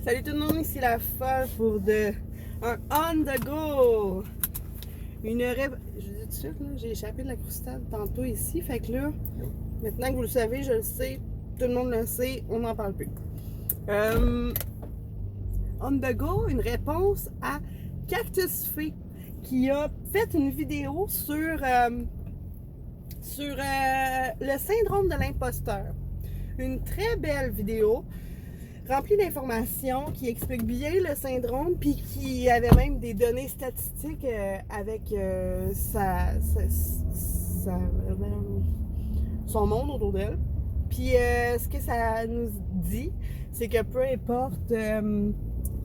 Salut tout le monde, ici la folle pour un on the go. Je vous dis tout de suite, j'ai échappé de la croustade tantôt ici, fait que là, maintenant que vous le savez, je le sais, tout le monde le sait, on n'en parle plus. On the go, une réponse à Cactus Fée qui a fait une vidéo sur le syndrome de l'imposteur. Une très belle vidéo remplie d'informations qui explique bien le syndrome, puis qui avait même des données statistiques avec son monde autour d'elle. Puis ce que ça nous dit, c'est que peu importe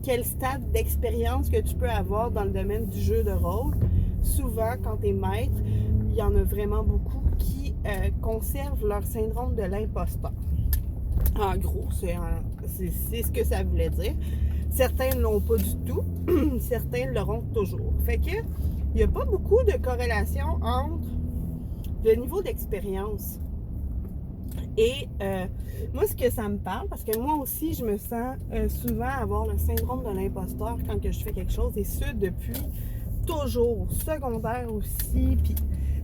quel stade d'expérience que tu peux avoir dans le domaine du jeu de rôle, souvent quand tu es maître, il y en a vraiment beaucoup qui conservent leur syndrome de l'imposteur. En gros, c'est ce que ça voulait dire. Certains ne l'ont pas du tout, certains l'auront toujours. Fait que il n'y a pas beaucoup de corrélation entre le niveau d'expérience et moi, ce que ça me parle, parce que moi aussi, je me sens souvent avoir le syndrome de l'imposteur quand que je fais quelque chose, et ce, depuis toujours, secondaire aussi. Puis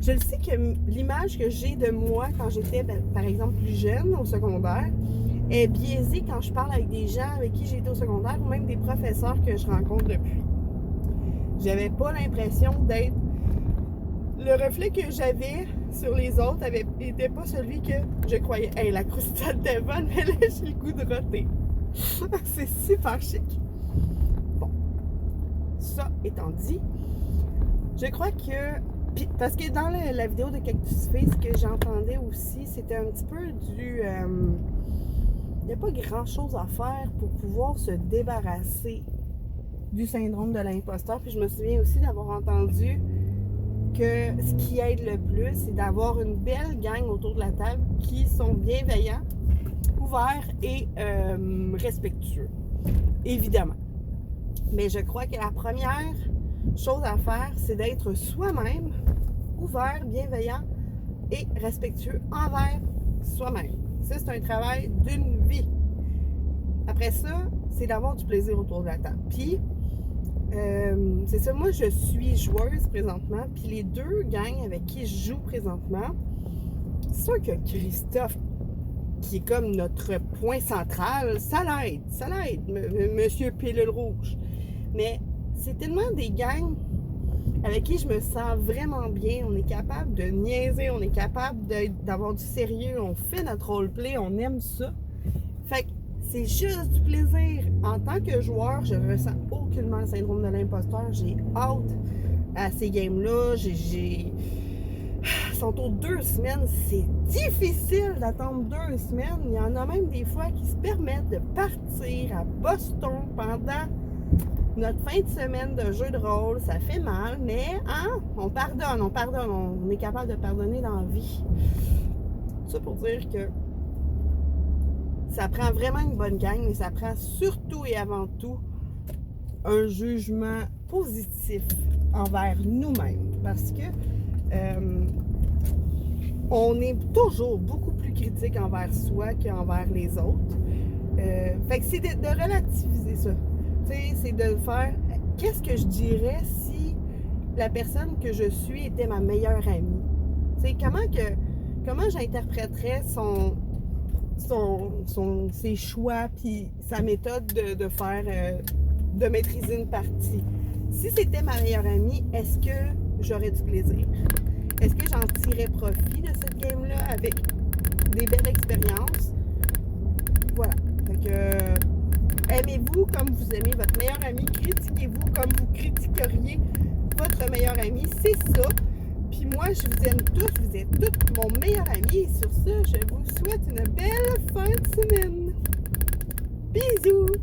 je le sais que l'image que j'ai de moi quand j'étais, par exemple, plus jeune au secondaire, est biaisée quand je parle avec des gens avec qui j'ai été au secondaire ou même des professeurs que je rencontre depuis. J'avais pas l'impression d'être... Le reflet que j'avais sur les autres était pas celui que je croyais. Hey, la croustade était bonne, mais là, j'ai le goût de roter. C'est super chic. Bon. Ça étant dit, je crois que... Parce que dans la vidéo de Cactus Fée, ce que j'entendais aussi, c'était un petit peu du... il n'y a pas grand-chose à faire pour pouvoir se débarrasser du syndrome de l'imposteur. Puis je me souviens aussi d'avoir entendu que ce qui aide le plus, c'est d'avoir une belle gang autour de la table qui sont bienveillants, ouverts et respectueux, évidemment. Mais je crois que la première chose à faire, c'est d'être soi-même, ouvert, bienveillant et respectueux envers soi-même. Ça, c'est un travail d'une vie. Après ça, c'est d'avoir du plaisir autour de la table. Puis, c'est ça, moi, je suis joueuse présentement. Puis les deux gangs avec qui je joue présentement, c'est sûr que Christophe, qui est comme notre point central, ça l'aide, Monsieur Pilule Rouge. Mais c'est tellement des gangs avec qui je me sens vraiment bien. On est capable de niaiser, on est capable d'avoir du sérieux, on fait notre roleplay, on aime ça. Fait que c'est juste du plaisir. En tant que joueur, je ressens aucunement le syndrome de l'imposteur. J'ai hâte à ces games-là. Ils sont aux 2 semaines. C'est difficile d'attendre 2 semaines. Il y en a même des fois qui se permettent de partir à Boston pendant notre fin de semaine de jeu de rôle. Ça fait mal, mais on pardonne. On est capable de pardonner dans la vie. Tout ça pour dire que ça prend vraiment une bonne gang, mais ça prend surtout et avant tout un jugement positif envers nous-mêmes. Parce que on est toujours beaucoup plus critique envers soi qu'envers les autres. Fait que c'est de relativiser ça. C'est de faire qu'est-ce que je dirais si la personne que je suis était ma meilleure amie. Comment j'interpréterais ses choix puis sa méthode de maîtriser une partie. Si c'était ma meilleure amie, est-ce que j'aurais du plaisir? Est-ce que j'en tirais profit de cette game-là avec des belles expériences? Voilà. Fait que aimez-vous comme vous aimez votre meilleur ami, critiquez-vous comme vous critiqueriez votre meilleur ami, c'est ça. Puis moi, je vous aime tous, vous êtes tous mon meilleur ami. Et sur ce, je vous souhaite une belle fin de semaine. Bisous!